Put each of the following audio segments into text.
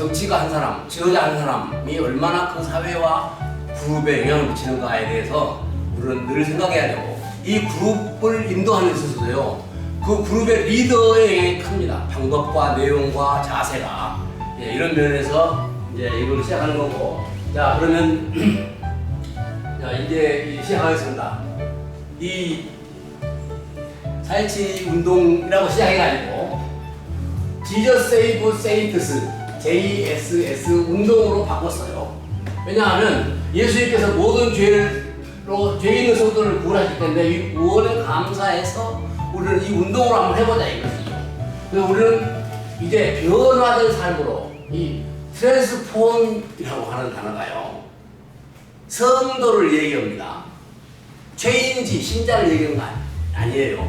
정치가 한 사람, 지도자 한 사람이 얼마나 그 사회와 그룹에 영향을 미치는가에 대해서 우리는 늘 생각해야 되고, 이 그룹을 인도하는 데 있어서도요, 그 그룹의 리더의 영향이 큽니다. 방법과 내용과 자세가. 예, 이런 면에서 이제 이걸 시작하는 거고. 자, 그러면 자, 이제 시작하겠습니다. 이 4.17 운동이라고 시작해가지고 Jesus Save Saints, JSS 운동으로 바꿨어요. 왜냐하면 예수님께서 모든 죄 있는 성도를 구원하셨기 때문에 이 구원에 감사해서 우리는 이 운동을 한번 해보자 이거죠. 그래서 우리는 이제 변화된 삶으로 이 트랜스폼이라고 하는 단어가요, 성도를 얘기합니다. 체인지, 신자를 얘기하는 거 아니에요.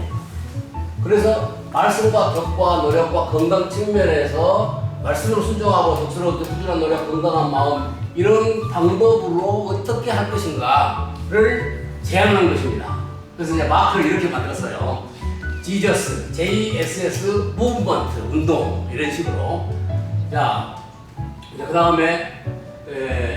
그래서 말씀과 덕과 노력과 건강 측면에서 말씀으로 순종하고 덕스러운 꾸준한 노력, 건강한 마음, 이런 방법으로 어떻게 할 것인가를 제안한 것입니다. 그래서 이제 마크를 이렇게 만들었어요. 지저스, JSS 무브먼트, 운동, 이런 식으로. 자, 그 다음에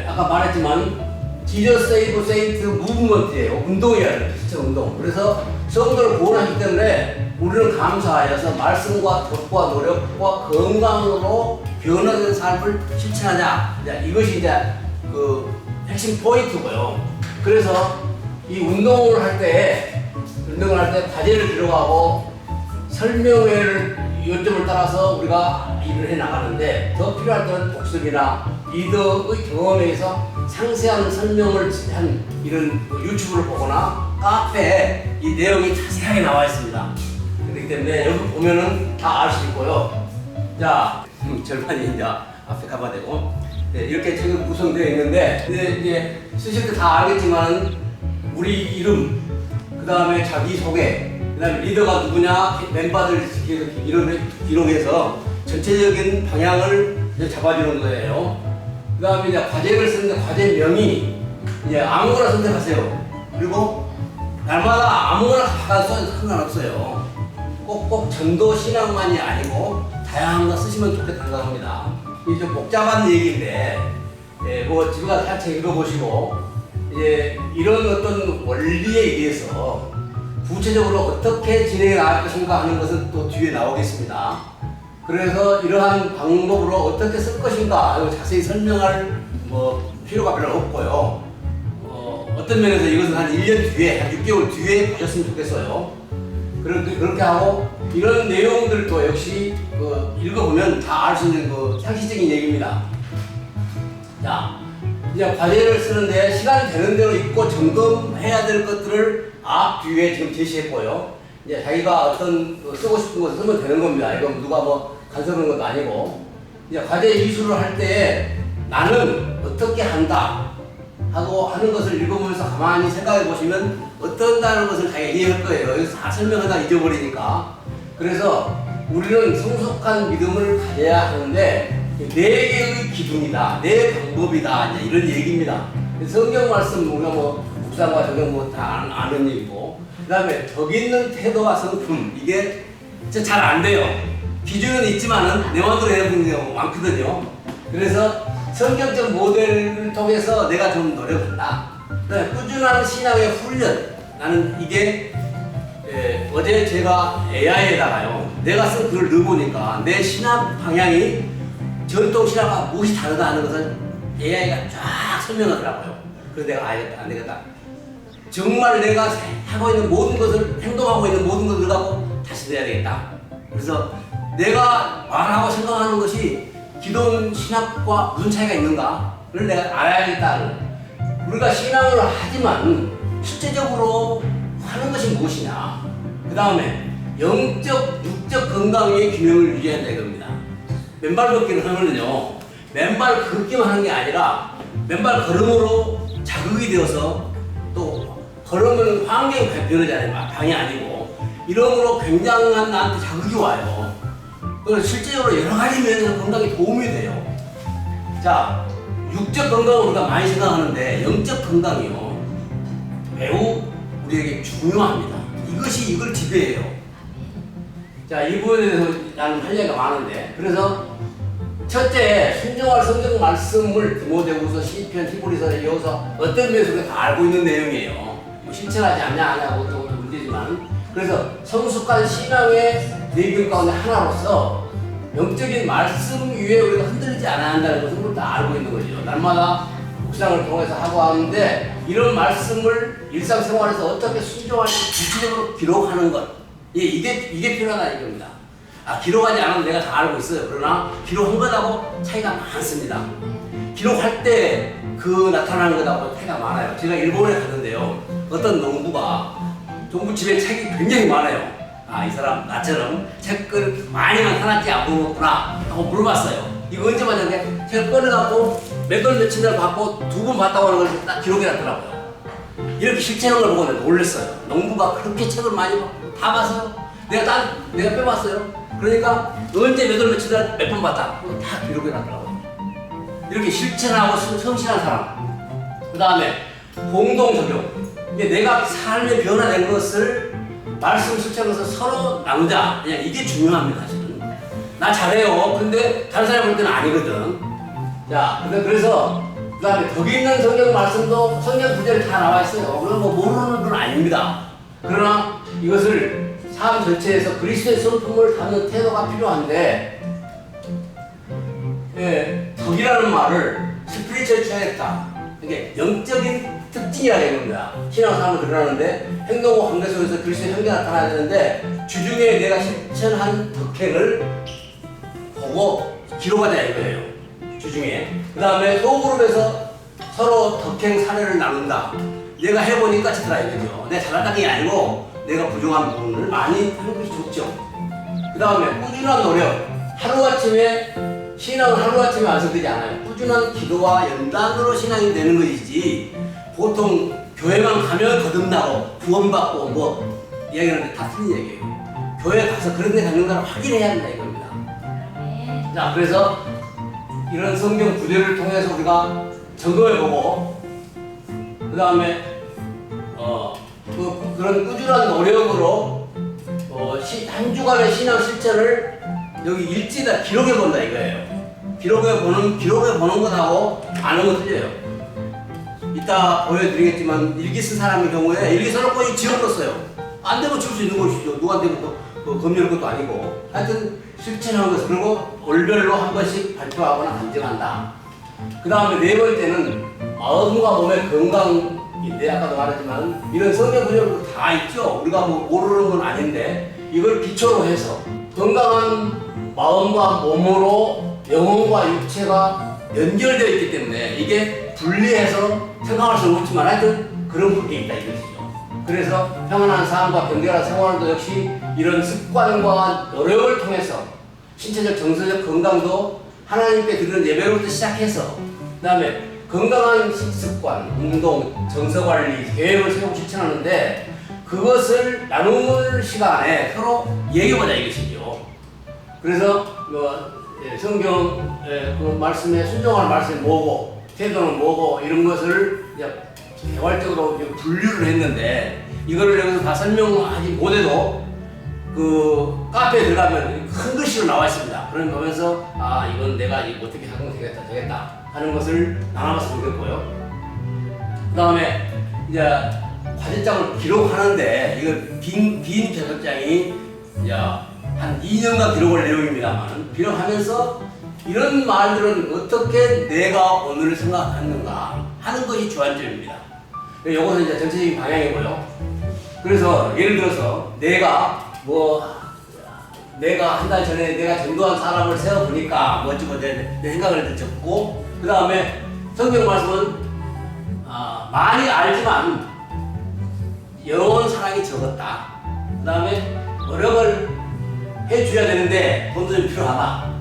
아까 말했지만 지저스 세이브 세인트 무브먼트예요. 운동이에요. 진짜 운동. 그래서 성도를 구원하기 때문에 우리는 감사하여서 말씀과 덕과 노력과 건강으로 변화된 삶을 실천하자. 이것이 이제 그 핵심 포인트고요. 그래서 이 운동을 할 때 과제를 들어가고 설명회를 요점을 따라서 우리가 일을 해 나가는데, 더 필요할 때는 독서이나 리더의 경험에 의해서 상세한 설명을 한 이런 유튜브를 보거나 카페에 이 내용이 자세하게 나와 있습니다. 그렇기 때문에 여기 보면은 다 알 수 있고요. 자, 절반이 이제 앞에 가봐야 되고, 네, 이렇게 지금 구성되어 있는데, 이제 쓰실 때 다 알겠지만 우리 이름, 그 다음에 자기 소개, 그 다음에 리더가 누구냐, 멤버들 기록해서 전체적인 방향을 이제 잡아주는 거예요. 그 다음에 이제 과제를 쓰는데 과제명이 이제 아무거나 선택하세요. 그리고 날마다 아무거나 써도 상관없어요. 꼭꼭 전도 신앙만이 아니고 다양한 거 쓰시면 좋겠다는 겁니다. 이게 좀 복잡한 얘기인데, 뭐 집에 가서 살짝 읽어보시고, 이제 이런 어떤 원리에 의해서 구체적으로 어떻게 진행해 나갈 것인가 하는 것은 또 뒤에 나오겠습니다. 그래서 이러한 방법으로 어떻게 쓸 것인가 자세히 설명할 필요가 별로 없고요. 어떤 면에서 이것은 한 1년 뒤에, 한 6개월 뒤에 보셨으면 좋겠어요. 그렇게 하고, 이런 내용들도 역시 읽어보면 다 알 수 있는 상식적인 얘기입니다. 자, 이제 과제를 쓰는데 시간이 되는 대로 읽고 점검해야 될 것들을 앞 뒤에 지금 제시했고요. 이제 자기가 어떤 쓰고 싶은 거 쓰면 되는 겁니다. 이건 누가 간섭하는 것도 아니고. 이제 과제 이수를 할 때 나는 어떻게 한다 하고 하는 것을 읽어보면서 가만히 생각해 보시면 어떤다는 것을 자기가 이해할 거예요. 여기서 다 설명하다 잊어버리니까. 그래서 우리는 성숙한 믿음을 가져야 하는데, 4개의 기둥이다, 4 방법이다, 이런 얘기입니다. 성경 말씀 우리가 묵상과 적용 다 아는 얘기고, 그 다음에 덕 있는 태도와 성품, 이게 진짜 잘 안 돼요. 기준은 있지만은 내 마음대로 해야 되는 경우가 많거든요. 그래서 성경적 모델을 통해서 내가 좀 노력한다. 그다음에 꾸준한 신앙의 훈련. 나는 이게 어제 제가 AI에다가요, 내가 쓴 글을 넣어보니까 내 신앙 방향이 전통 신앙과 무엇이 다르다 하는 것을 AI가 쫙 설명하더라고요. 그래서 내가 알겠다, 안 되겠다. 정말 내가 하고 있는 모든 것을, 행동하고 있는 모든 것을 갖고 다시 해야 되겠다. 그래서 내가 말하고 생각하는 것이 기존 신학과 무슨 차이가 있는가를 내가 알아야겠다. 우리가 신앙을 하지만 실제적으로 하는 것이 무엇이냐. 그 다음에 영적, 육적 건강의 균형을 유지한다 이겁니다. 맨발 걷기를 하면요, 맨발 걷기만 하는 게 아니라 맨발 걸음으로 자극이 되어서 또 걸으면 환경이 변하잖아요. 방이 아니고. 이러므로 굉장한 나한테 자극이 와요. 그래서 실제적으로 여러 가지 면에서 건강에 도움이 돼요. 자, 육적 건강은 우리가 많이 생각하는데 영적 건강이요, 매우 우리에게 중요합니다. 이것이 이걸 지배해요. 자, 이 부분에 대해서 나는 할 얘기가 많은데, 그래서 첫째, 순종할 성경 말씀을 디모데후서, 시편, 히브리서, 여호서 어떤 면에서 우리가 다 알고 있는 내용이에요. 뭐 실천하지 않냐 하냐고 또 문제지만, 그래서 성숙한 신앙의 내용 가운데 하나로서 영적인 말씀 위에 우리가 흔들리지 않아야 한다는 것을 우리 다 알고 있는 거죠. 날마다 묵상을 통해서 하고 하는데, 이런 말씀을 일상생활에서 어떻게 순종할지 구체적으로 기록하는 것, 이게 필요하다 이겁니다. 기록하지 않아도 내가 다 알고 있어요. 그러나 기록한 것하고 차이가 많습니다. 기록할 때 그 나타나는 것하고 차이가 많아요. 제가 일본에 갔는데요, 어떤 농부집에 책이 굉장히 많아요. 이 사람 나처럼 책을 많이만 사놨지 안 보았구나 하고 물어봤어요. 이거 언제 봤는데 책을 꺼내갖고 몇 월 며칠 날 받고 2번 봤다고 하는 걸 딱 기록해놨더라고요. 이렇게 실천하는 걸 보고 내가 놀랐어요. 농부가 그렇게 책을 많이 다 봤어요. 내가 빼봤어요. 그러니까 언제 몇 월 며칠 날 몇 번 봤다 다 기록해놨더라고요. 이렇게 실천하고 성실한 사람. 그 다음에 공동 적용. 이게 내가 삶의 변화된 것을 말씀 실천해서 서로 나누자. 그냥 이게 중요합니다, 사실은. 나 잘해요. 근데 다른 사람이 볼 때는 아니거든. 자, 그래서 그 다음에 덕이 있는 성경 말씀도 성경 구절에 다 나와 있어요. 그건 뭐 모르는 건 아닙니다. 그러나 이것을 삶 전체에서 그리스도의 성품을 담는 태도가 필요한데, 덕이라는 말을 스피리추얼 트랙터, 이게 영적인 특징이라고 하는 겁니다. 신앙생활은 그러는데 행동과 관계 속에서 그리스도의 형태가 나타나야 되는데, 주중에 내가 실천한 덕행을 보고 기록하자 이거예요. 주중에. 그 다음에 소그룹에서 서로 덕행 사례를 나눈다. 내가 해보니까 좋더라 이거죠. 내가 잘한다는 게 아니고 내가 부족한 부분을 많이 하는 것이 좋죠. 그 다음에 꾸준한 노력. 하루아침에 신앙은 하루아침에 완성되지 않아요. 꾸준한 기도와 연단으로 신앙이 되는 것이지, 보통 교회만 가면 거듭나고 구원받고 뭐 이야기하는데 다 틀린 얘기예요. 교회 가서 그런 데 갔는가를 확인해야 한다 이겁니다. 자, 그래서 이런 성경 구절을 통해서 우리가 점검해보고, 그 다음에 그런 꾸준한 노력으로 한 주간의 신앙 실천을 여기 일지에다 기록해본다 이거예요. 기록해보는 것하고 아는 건 틀려요. 이따 보여드리겠지만, 일기 쓴 사람의 경우에 일기 써놓고 지워뒀어요. 안 되면 줄 수 있는 것이죠. 누구한테 검열할 것도 아니고. 하여튼 실천하는 것을, 그리고 월별로 한 번씩 발표하거나 간증한다. 그 다음에 네 번째는 마음과 몸의 건강인데, 아까도 말했지만 이런 성경 구절도 다 있죠. 우리가 뭐 모르는 건 아닌데, 이걸 기초로 해서 건강한 마음과 몸으로 영혼과 육체가 연결되어 있기 때문에 이게 분리해서 생각할 수는 없지만 하여튼 그런 부분이 있다 이것이죠. 그래서 평안한 삶과 경건한 생활도 역시 이런 습관과 노력을 통해서 신체적 정서적 건강도 하나님께 드리는 예배로부터 시작해서, 그 다음에 건강한 식습관, 운동, 정서관리, 계획을 세우고 실천하는데, 그것을 나눌 시간에 서로 얘기해보자 이것이죠. 그래서 성경 그 말씀에 순종하는 말씀이 뭐고 태도는 뭐고 이런 것을 개괄적으로 분류를 했는데, 이거를 여기서 다 설명하지 못해도 그 카페에 들어가면 큰 글씨로 나와 있습니다. 그런 거 보면서 이건 내가 어떻게 하면 되겠다 하는 것을 나눠봤으면 좋겠고요. 그 다음에 이제 과제장을 기록하는데, 이거 빈 표적장이 한 2년간 기록할 내용입니다만, 기록하면서 이런 말들은 어떻게 내가 오늘을 생각하는가 하는 것이 주안점입니다. 이것은 이제 전체적인 방향이고요. 그래서 예를 들어서 내가 한 달 전에 내가 전도한 사람을 세워보니까 어찌고 내 생각을 적고, 그 다음에 성경 말씀은 많이 알지만 영혼 사랑이 적었다. 그 다음에 노력을 해줘야 되는데 돈도 좀 필요하다.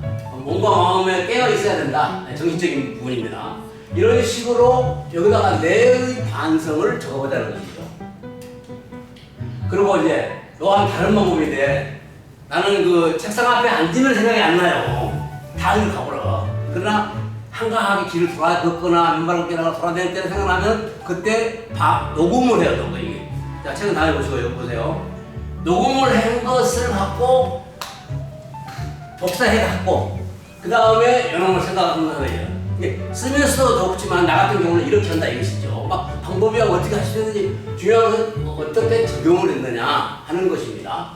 몸과 마음에 깨어 있어야 된다. 정신적인 부분입니다. 이런 식으로 여기다가 내의 반성을 적어보자는 것이죠. 그리고 이제 또한 다른 방법인데, 나는 그 책상 앞에 앉으면 생각이 안 나요. 다 여기 가보라. 그러나 한가하게 길을 걷거나 맨발 걷거나 돌아다닐 때 생각나면 그때 녹음을 해야 되는 거예요. 자, 책은 다 해보시고 여기 보세요. 녹음을 한 것을 갖고 복사해 갖고 그 다음에 이런 걸 생각하는 거예요. 쓰면서도 좋지만 나 같은 경우는 이렇게 한다 이것이죠. 막 방법이 어떻게 하시는지 중요한 것은 어떻게 적용을 했느냐 하는 것입니다.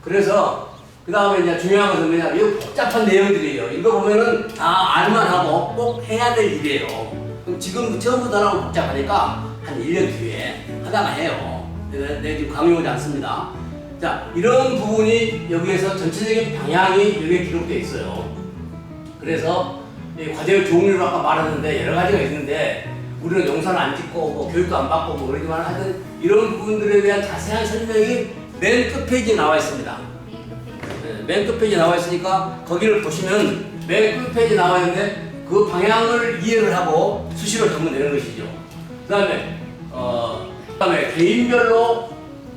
그래서 그 다음에 이제 중요한 것은 뭐냐, 이 복잡한 내용들이에요. 이거 보면은 다 알만 하고 꼭 해야 될 일이에요. 그럼 지금 처음부터 하면 복잡하니까 한 1년 뒤에 하다가 해요. 내가 지금 강요하지 않습니다. 자, 이런 부분이 여기에서 전체적인 방향이 여기에 기록되어 있어요. 그래서 이 과제의 종류를 아까 말했는데 여러 가지가 있는데 우리는 영상을 안 찍고 뭐 교육도 안 받고 뭐 그러지만 하여튼 이런 부분들에 대한 자세한 설명이 맨 끝 페이지에 나와 있습니다. 네, 맨 끝 페이지에 나와 있으니까 거기를 보시면 맨 끝 페이지에 나와 있는데 그 방향을 이해를 하고 수시로 적으면 되는 것이죠. 그다음에 개인별로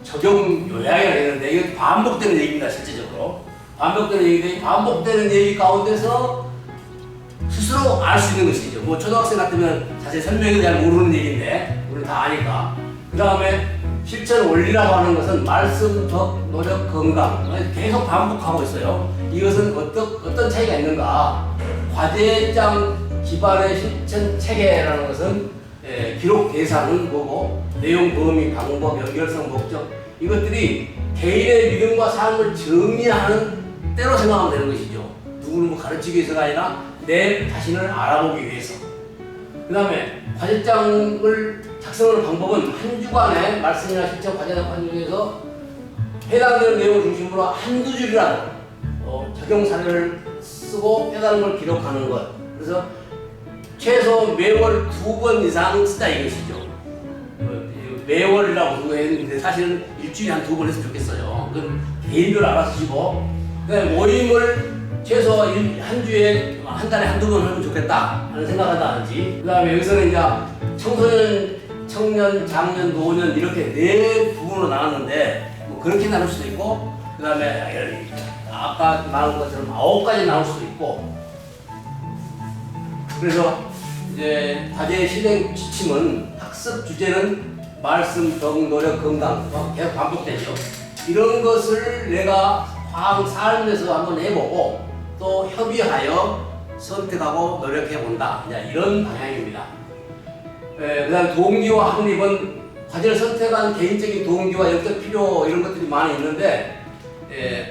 적용 요약이라 했는데 이게 반복되는 얘기입니다. 실제적으로 반복되는 얘기인데 반복되는 얘기 가운데서 스스로 알 수 있는 것이죠. 뭐 초등학생 같으면 자세히 설명이 잘 모르는 얘기인데 우리는 다 아니까. 그 다음에 실천 원리라고 하는 것은 말씀, 덕, 노력, 건강 계속 반복하고 있어요. 이것은 어떤 차이가 있는가? 과제장 기반의 실천 체계라는 것은 기록 대상은 뭐고 내용, 범위, 방법, 연결성, 목적 이것들이 개인의 믿음과 삶을 정의하는 때로 생각하면 되는 것이죠. 누구를 가르치기 위해서가 아니라 내 자신을 알아보기 위해서. 그 다음에 과제장을 작성하는 방법은 한 주간의 말씀이나 실천 과제나 관계에서 해당되는 내용을 중심으로 한두 줄이라도 적용 사례를 쓰고 깨달은 걸 기록하는 것. 그래서 최소 매월 2번 이상 쓰자 이것이죠. 매월이라고 했는데 사실은 일주일에 한 2번 했으면 좋겠어요. 그건 개인별로 알아서 쓰시고, 그다음에 모임을 최소 한 주에 한 달에 한두 번 하면 좋겠다 하는 생각한다든지, 그다음에 여기서는 이제 청소년, 청년, 장년, 노년 이렇게 4부분으로 나눴는데 뭐 그렇게 나눌 수도 있고, 그다음에 아까 말한 것처럼 9가지 나올 수도 있고. 그래서 이제 과제 실행 지침은 학습 주제는 말씀, 덕, 노력, 건강 계속 반복되죠. 이런 것을 내가 삶에서 한번 해보고 또 협의하여 선택하고 노력해본다. 이런 방향입니다. 그 다음 동기와 확립은 과제를 선택한 개인적인 동기와 역적 필요 이런 것들이 많이 있는데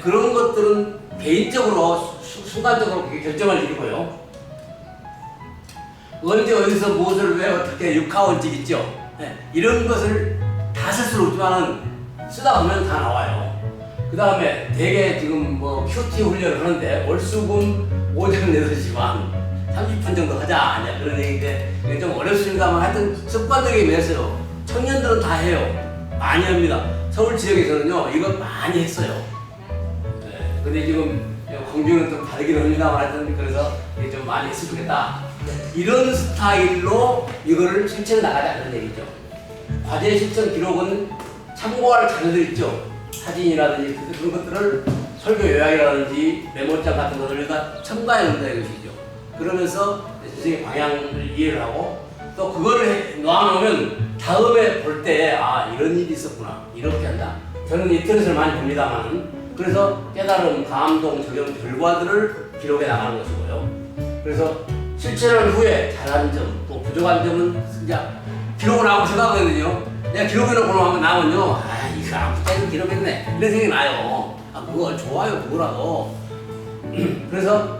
그런 것들은 개인적으로 순간적으로 그게 결정을 이루고요. 언제 어디서 무엇을 왜 어떻게 육하원칙 있죠. 이런 것을 다 쓸 수는 없지만 쓰다 보면 다 나와요. 그 다음에 대개 지금 뭐 QT 훈련을 하는데 월수금 오전 6시간 30분 정도 하자 그런 얘기인데 이게 좀 어렵습니다만 하여튼 습관적이게 했어요. 청년들은 다 해요. 많이 합니다. 서울 지역에서는요 이거 많이 했어요. 근데 지금 광주는 좀 다르긴 합니다만 하여튼 그래서 이게 좀 많이 했으면 좋겠다. 이런 스타일로 이거를 실천해 나가자 그런 얘기죠. 과제 실천 기록은 참고할 자료들 있죠. 사진이라든지 그런 것들을 설교 요약이라든지 메모장 같은 것을 우리가 첨가해 놓는다 이것이죠. 그러면서 선생님의 방향을 이해를 하고 또 그거를 놔놓으면 다음에 볼 때 이런 일이 있었구나 이렇게 한다. 저는 인터넷을 많이 봅니다만 그래서 깨달음, 감동, 적용 결과들을 기록해 나가는 것이고요. 그래서 실천을 후에 잘한 점, 또 부족한 점은 이제 기록을 하고 생각하거든요. 내가 기록해놓고 나면요, 이거 안 붙잡고 기록했네. 이런 생각이 나요. 그거 좋아요, 그거라도. 그래서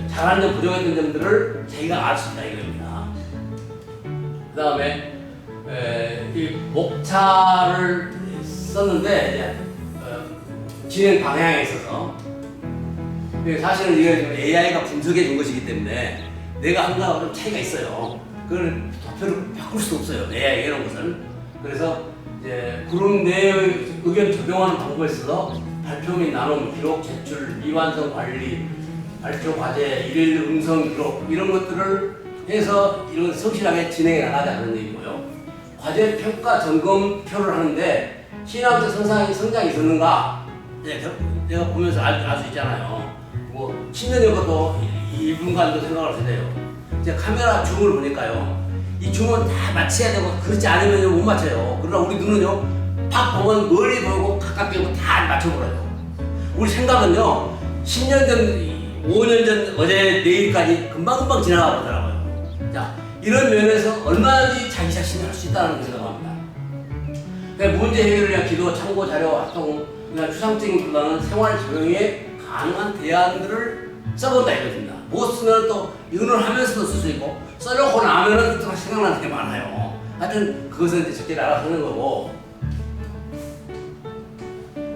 잘한 점, 부족했던 점들을 자기가 알 수 있다 이겁니다. 그 다음에 이 목차를 썼는데 진행 방향에 있어서 사실은 이게 AI가 분석해 준 것이기 때문에 내가 한 거하고 좀 차이가 있어요. 그걸 도표를 바꿀 수도 없어요. AI 이런 것은. 그래서 이제 그룹 내의 의견 적용하는 방법에 있어서 발표 및 나눔, 기록, 제출, 미완성 관리, 발표 과제, 일일 음성 기록 이런 것들을 해서 이런 성실하게 진행해 나가자는 얘기고요. 과제 평가 점검표를 하는데 신앙적 성장이 있었는가? 내가 보면서 알 수 있잖아요. 뭐 10년 전부터 1분간도 생각을 해야 돼요. 이제 카메라 줌을 보니까요. 이 줌은 다 맞춰야 되고 그렇지 않으면 못 맞춰요. 그러나 우리 눈은요. 팍 보면 멀리 보이고 가깝게 보고 다 맞춰버려요. 우리 생각은요. 10년 전 5년 전 어제 내일까지 금방금방 지나가 보더라고요. 자, 이런 면에서 얼마든지 자기 자신이 할 수 있다는 생각합니다. 그러니까 문제 해결을 위한 기도, 참고, 자료, 활동, 그냥 추상적인 보다는 생활 적용에 가능한 대안들을 써본다 이것입니다. 못 쓰면 또 의논하면서도 쓸 수 있고 써놓고 나면은 또 생각나는 게 많아요. 하여튼 그것은 이제 적절히 알아서 하는 거고.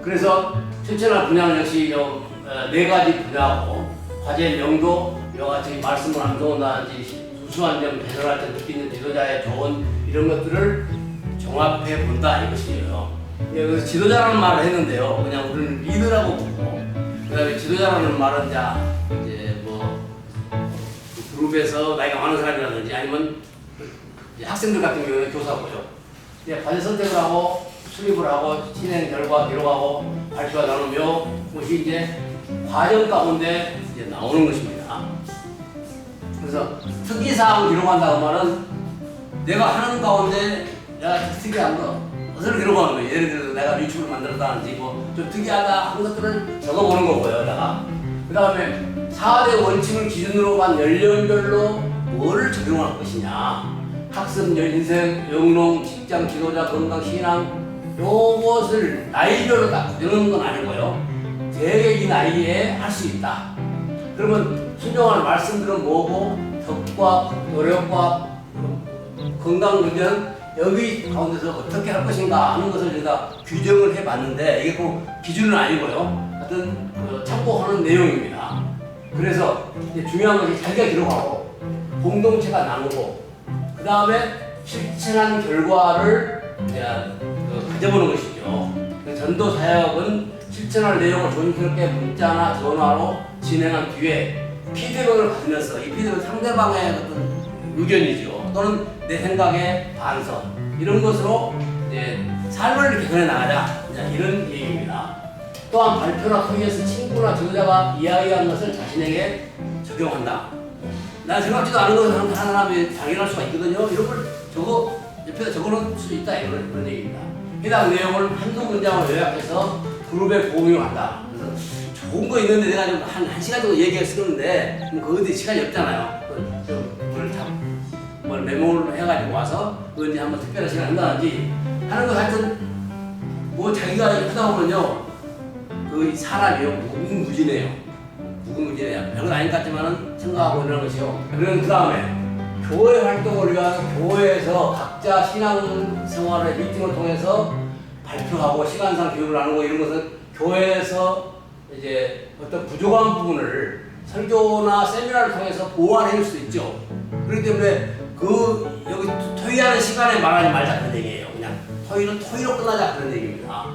그래서 실천할 분야는 역시 네 가지 분야고 과제 명도, 여러 가지 말씀을 암송한다든지 우수한 점 배설할 때 느끼는 지도자의 조언 이런 것들을 종합해 본다 이것이에요. 그래서 지도자라는 말을 했는데요. 그냥 우리는 리더라고 부르고 그다음에 지도자라는 말은 이제 뭐 그룹에서 나이가 많은 사람이라든지 아니면 학생들 같은 경우는 교사고요. 과제 선택을 하고 수립을 하고 진행 결과 기록하고 발표가 나누며 그것이 이제 과정 가운데 이제 나오는 것입니다. 그래서 특이사항 기록한다고 말은 내가 하는 가운데 내가 특이한 것을 기록하는 거예요. 예를 들어서 내가 유튜브를 만들었다든지 뭐 좀 특이하다 하는 것들을 적어보는 거고요. 여기다가 그 다음에 4대 원칙을 기준으로 한 연령별로 뭐를 적용할 것이냐, 학습, 인생, 영농, 직장, 지도자, 건강, 신앙 요것을 나이별로 딱 이런 건 아니고요. 대개 이 나이에 할 수 있다. 그러면 순종하는 말씀들은 뭐고 덕과 노력과 건강 문제는 여기 가운데서 어떻게 할 것인가 하는 것을 제가 규정을 해봤는데 이게 꼭 기준은 아니고요. 하여튼 참고하는 내용입니다. 그래서 이제 중요한 것이 자기가 기록하고 공동체가 나누고 그 다음에 실천한 결과를 가져보는 것이죠. 전도 사역은 실천할 내용을 조심스럽게 문자나 전화로 진행한 뒤에 피드백을 받으면서 이 피드백은 상대방의 어떤 의견이죠. 또는 내 생각의 반성 이런 것으로 이제 삶을 개선해 나가자 이런 얘기입니다. 또한 발표나 토의에서 친구나 지도자가 이야기한 것을 자신에게 적용한다. 난 생각지도 않은 것을 하는 사람이 당연할 수가 있거든요. 이런 걸 옆에다 적어놓을 수 있다 이런 얘기입니다. 해당 내용을 한두 문장을 요약해서 그룹에 공유한다. 그래서 좋은 거 있는데 내가 좀 한 시간 정도 얘기를 쓰는데 그거 시간이 없잖아요. 뭘 메모를 해가지고 와서 그거 이제 한번 특별한 시간 한다든지 하는 거 하여튼 뭐 자기가 하다 보면요 그 사람이요 무궁무진해요. 무궁무진해요. 별건 아닌 것 같지만은 생각하고 이러는 것이요. 그런 그 다음에 교회 활동을 위한 교회에서 각자 신앙생활의 미팅을 통해서 발표하고 시간상 교육을 나누고 이런 것은 교회에서 이제 어떤 부족한 부분을 설교나 세미나를 통해서 보완해 줄 수 있죠. 그렇기 때문에 여기 토의하는 시간에 말하지 말자 그런 얘기예요. 그냥 토의는 토의로 끝나자 그런 얘기입니다.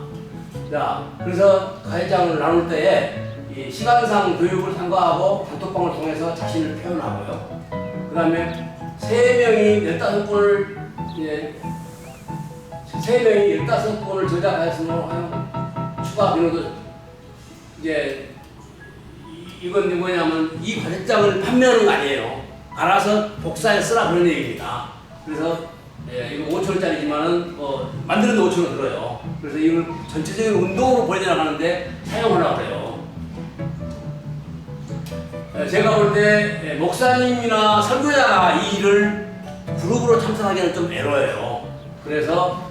자, 그래서 과외장을 나눌 때에 이 시간상 교육을 참가하고 단톡방을 통해서 자신을 표현하고요. 그 다음에 3명이 15분을 저작하였으므로 추가 비용도 이제 이건 뭐냐면 이 과제장을 판매하는 거 아니에요. 알아서 복사해 쓰라 그런 얘기입니다. 그래서 이거 5,000원짜리지만은 만드는데 5,000원 들어요. 그래서 이걸 전체적인 운동으로 보내나가는데 사용하려고 해요. 제가 볼 때 목사님이나 설교자가 이 일을 그룹으로 참석하기는 좀 애로해요. 그래서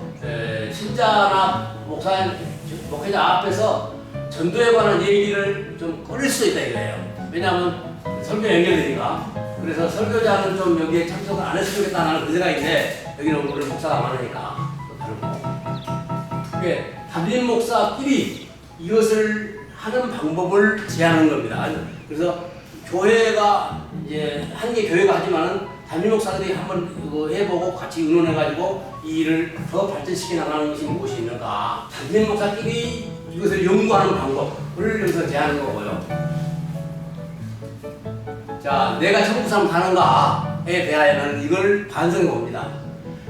신자나 목회자 앞에서 전도에 관한 얘기를 좀 꺼릴 수 있다 이거예요. 왜냐하면 설교 연결되니까. 그래서 설교자는 좀 여기에 참석을 안 했으면 좋겠다는 그 생각인데 여기는 우리 목사가 많으니까 또 다르고. 그게 담임 목사끼리 이것을 하는 방법을 제안하는 겁니다. 그래서 교회가 이제 한 개 교회가 하지만은 담임 목사들이 한번 이거 해보고 같이 의논해가지고 이 일을 더 발전시켜 나가는 것이 무엇이 있는가. 담임 목사끼리 이것을 연구하는 방법을 여기서 제안하는 거고요. 자, 내가 천국 사람 가는가에 대하여는 이걸 반성해 봅니다.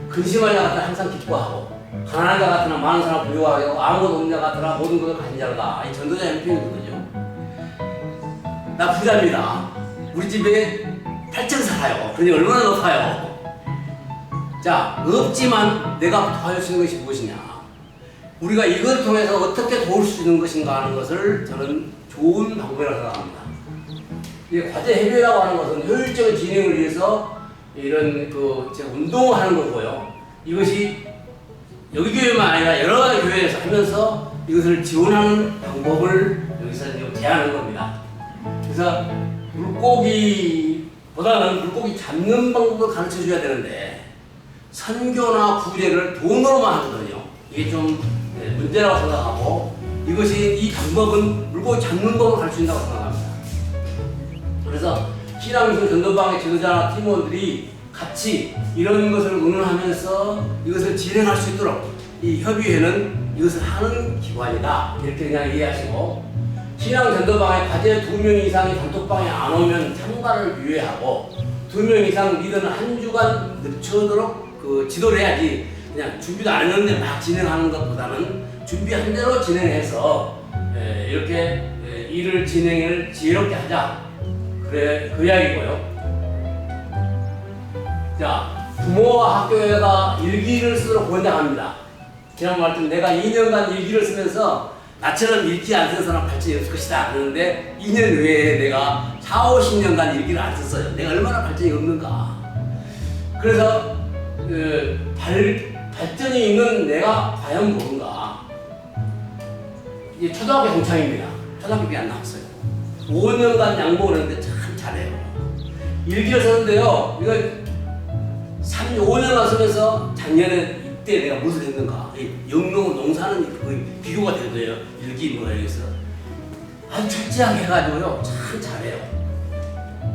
근심할 자 같으나 항상 기뻐하고 가난한 자 같으나 많은 사람 부유하고 아무것도 없는 자 같으나 모든 것을 가진 자로다. 이 전도자의 표현이거든요. 나 부자입니다. 우리 집에 8층 살아요. 그러니 얼마나 높아요. 자, 없지만 내가 도와줄 수 있는 것이 무엇이냐. 우리가 이걸 통해서 어떻게 도울 수 있는 것인가 하는 것을 저는 좋은 방법이라고 생각합니다. 이 과제 협의라고 하는 것은 효율적인 진행을 위해서 이런 운동을 하는 거고요. 이것이 여기 교회만 아니라 여러 가지 교회에서 하면서 이것을 지원하는 방법을 여기서 제안하는 겁니다. 그래서 물고기보다는 물고기 잡는 방법을 가르쳐 줘야 되는데 선교나 구제를 돈으로만 하거든요. 이게 좀 문제라고 생각하고 이것이 이 방법은 물고기 잡는 법을 가르쳐 준다고 생각합니다. 그래서 신앙미션 전도방의 지도자나 팀원들이 같이 이런 것을 의논하면서 이것을 진행할 수 있도록 이 협의회는 이것을 하는 기관이다. 이렇게 그냥 이해하시고 신앙 전도방에 과제 2명 이상이 단톡방에 안 오면 참가를 유예하고 2명 이상 리더는 한 주간 늦추도록 지도를 해야지 그냥 준비도 안 했는데 막 진행하는 것보다는 준비한 대로 진행해서 이렇게 일을 진행을 지혜롭게 하자. 그래, 그 이야기고요. 자, 부모와 학교에다 일기를 쓰도록 권장합니다. 지난 말씀 내가 2년간 일기를 쓰면서 나처럼 일기 안 쓰는 사람 발전이 없을 것이다. 그러는데 2년 외에 내가 4, 50년간 일기를 안 썼어요. 내가 얼마나 발전이 없는가. 그래서 발전이 있는 내가 과연 뭔가. 이제 초등학교 동창입니다. 초등학교밖에 안 나왔어요. 5년간 양복을 했는데 참 잘해요. 일기를 썼는데요. 이거 5년 쓰면서 작년에 이때 내가 무엇을 했는가. 영농 농사는 거의 비교가 되고요. 일기 여기서 아주 철저하게 해가지고요. 참 잘해요.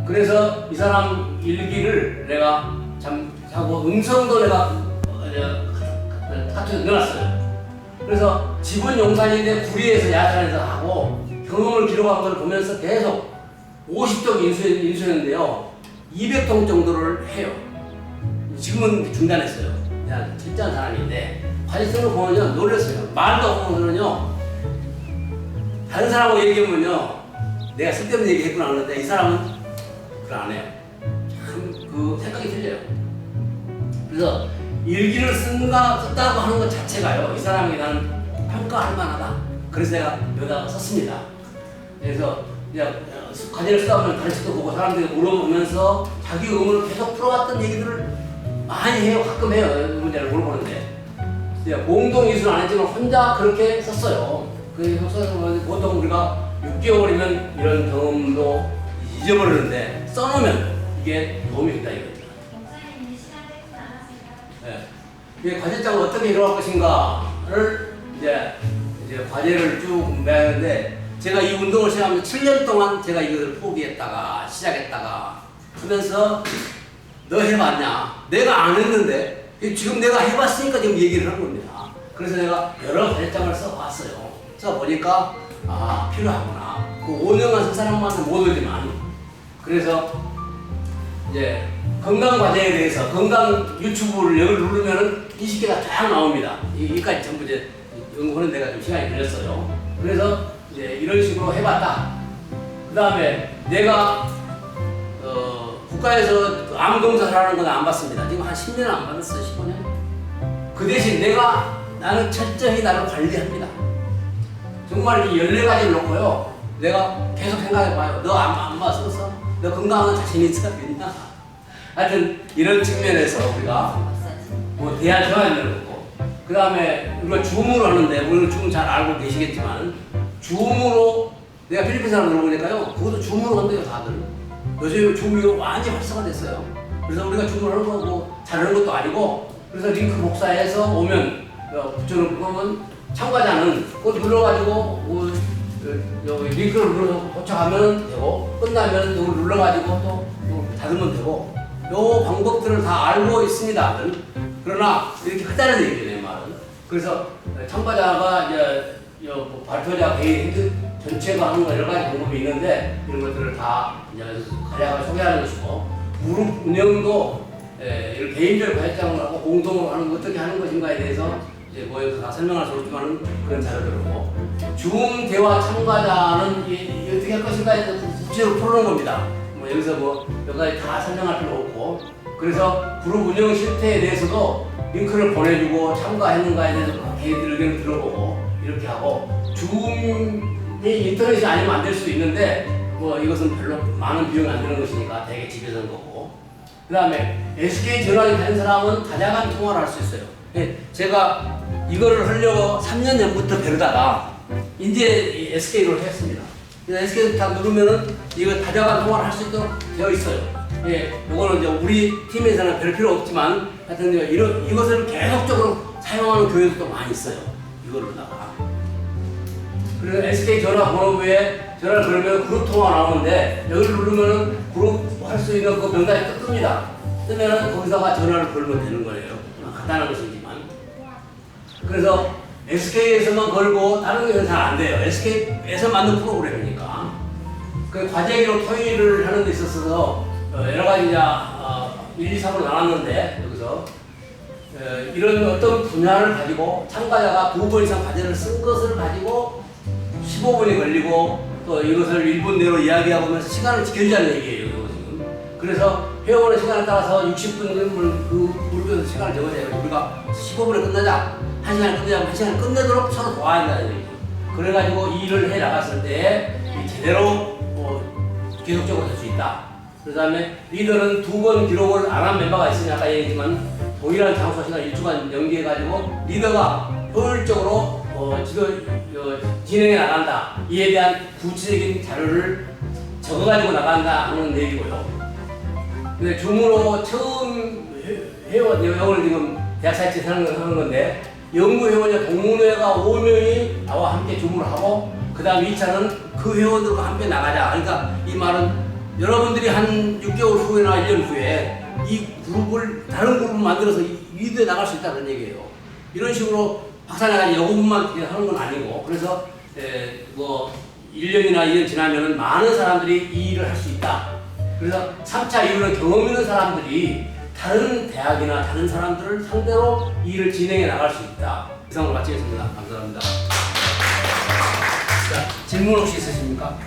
그래서 이 사람 일기를 내가 하고 음성도 내가 카톡에 넣어놨어요. 그래서 집은 용산인데 구리에서 야산에서 하고 경험을 기록한 걸 보면서 계속 50통 인수했는데요. 200통 정도를 해요. 지금은 중단했어요. 그냥 진짜한 사람인데 관심을 보면요 놀랐어요. 말도 없으면요 다른 사람하고 얘기하면요 내가 쓸데없는 얘기 했구나 하는데 이 사람은 그걸 안 해요. 참 생각이 틀려요. 그래서 일기를 썼다고 하는 것 자체가요 이 사람에게 나는 평가할 만하다. 그래서 내가 여기다가 썼습니다. 그래서 그냥 과제를 쓰다 보면 가르쳐도 보고 사람들이 물어보면서 자기 의문을 계속 풀어왔던 얘기들을 많이 해요. 가끔 해요. 문제를 물어보는데 공동 이수는 안 했지만 혼자 그렇게 썼어요. 그래서 보통 우리가 6개월이면 이런 경험도 잊어버리는데 써놓으면 이게 도움이 된다 이거죠. 네. 과제장을 어떻게 이뤄갈 것인가를 이제 과제를 쭉 매하는데 제가 이 운동을 시작하면서 7년 동안 제가 이것을 포기했다가 시작했다가 하면서 너 해봤냐? 내가 안 했는데 지금 내가 해봤으니까 지금 얘기를 하는 겁니다. 그래서 내가 여러 과제장을 써봤어요. 써보니까 필요하구나. 그 5년간 쓴 사람만은 못 오지만 그래서 이제 건강 과제에 대해서 건강 유튜브를 여기 누르면은 20개가 쫙 나옵니다. 여기까지 전부 이제 연구하는 데가 좀 시간이 걸렸어요. 그래서 이제 이런 식으로 해봤다. 그 다음에 내가 국가에서 암검사를 하는 건 안 받습니다. 지금 한 10년 안 받았어요. 15년. 그 대신 나는 철저히 나를 관리합니다. 정말 이 14가지를 놓고요. 내가 계속 생각해봐요. 너 안 봤었어? 너 건강한 자신 있어? 있냐? 하여튼 이런 측면에서 우리가 뭐 대한 전환을 놓고 그 다음에 우리가 줌으로 하는데 우리는 줌 잘 알고 계시겠지만 줌으로 내가 필리핀 사람 물어보니까요. 그것도 줌으로 한대요 다들. 요즘 줌이 완전히 활성화됐어요. 그래서 우리가 줌을 하는 거고 잘하는 것도 아니고 그래서 링크 복사해서 오면 붙여놓으면 참가자는 그거 눌러가지고 여기 링크를 눌러서 도착하면 되고 끝나면 이걸 눌러가지고 또 닫으면 되고 요 방법들을 다 알고 있습니다. 그러나 이렇게 하자는 얘기예요, 내 말은. 그래서 참가자가 이제 발표자 개인 전체가 하는 여러 가지 방법이 있는데 이런 것들을 다 이제 간략하게 소개하는 것이고 그룹 운영도 이런 개인별 과제장을 하고 공동으로 하는 거 어떻게 하는 것인가에 대해서 이제 모여서 다 설명할 수 없지만 그런 자료들이고 줌 대화 참가자는 어떻게 할 것인가에 대해서 구체적으로 풀어놓은 겁니다. 뭐 여기서 몇 가지 다 설명할 필요 없고 그래서 그룹 운영 실태에 대해서도 링크를 보내주고 참가했는가에 대해서 개인들 의견을 들어보고 이렇게 하고 줌이 인터넷이 아니면 안 될 수도 있는데 뭐 이것은 별로 많은 비용이 안 드는 것이니까 대개 집에서 하는 거고. 그 다음에 SK 전화기 된 사람은 다자간 통화를 할 수 있어요. 제가 이거를 하려고 3년 전부터 배우다가 이제 SK로 했습니다. 그래서 SK 딱 누르면은 이거 다자간 통화를 할 수 있도록 되어 있어요. 이거는 이제 우리 팀에서는 별 필요 없지만 하여튼 이것을 계속적으로 사용하는 교회도 많이 있어요. 이걸로다가. 그리고 SK 전화번호부에 전화를 걸면 그룹 통화 나오는데 여기를 누르면은 그룹 할 수 있는 그 명단이 뜹니다. 뜨면은 거기다가 전화를 걸면 되는 거예요. 간단한 것이지만. 그래서 SK에서만 걸고 다른 데는 잘 안 돼요. SK에서 만든 프로그램이니까. 그 과제기로 토의를 하는 데 있어서 여러 가지 이제 1, 2, 3으로 나눴는데 여기서 이런 어떤 분야를 가지고 참가자가 2번 이상 과제를 쓴 것을 가지고 15분이 걸리고 또 이것을 1분 내로 이야기하고 하면서 시간을 지켜주자는 얘기예요. 지금. 그래서 회원의 시간에 따라서 60분을 물고서 시간을 정해서 우리가 15분에 끝나자, 1시간에 끝내자고 1시간에 끝내도록 서로 도와야 된다는 얘기죠. 그래가지고 이 일을 해 나갔을 때 제대로 계속적으로 될 수 있다. 그 다음에 리더는 2번 기록을 안 한 멤버가 있으니 아까 얘기했지만 동일한 장소 시간 1주간 연기해가지고 리더가 효율적으로 진행해 나간다. 이에 대한 구체적인 자료를 적어가지고 나간다 하는 얘기고요. 근데 줌으로 처음 회원, 영어를 지금 대학 사이트에서 하는 건데 연구회원이나 동문회가 5명이 나와 함께 줌을 하고 그 다음 2차는 그 회원들과 함께 나가자. 그러니까 이 말은 여러분들이 한 6개월 후에나 1년 후에 이 그룹을 다른 그룹을 만들어서 리드에 나갈 수 있다는 얘기예요. 이런 식으로 박사나가지 여고분만 하는 건 아니고 그래서 뭐 1년이나 2년 지나면은 많은 사람들이 이 일을 할 수 있다. 그래서 3차 이후로 경험 있는 사람들이 다른 대학이나 다른 사람들을 상대로 이 일을 진행해 나갈 수 있다. 이상으로 마치겠습니다. 감사합니다. 자, 질문 혹시 있으십니까?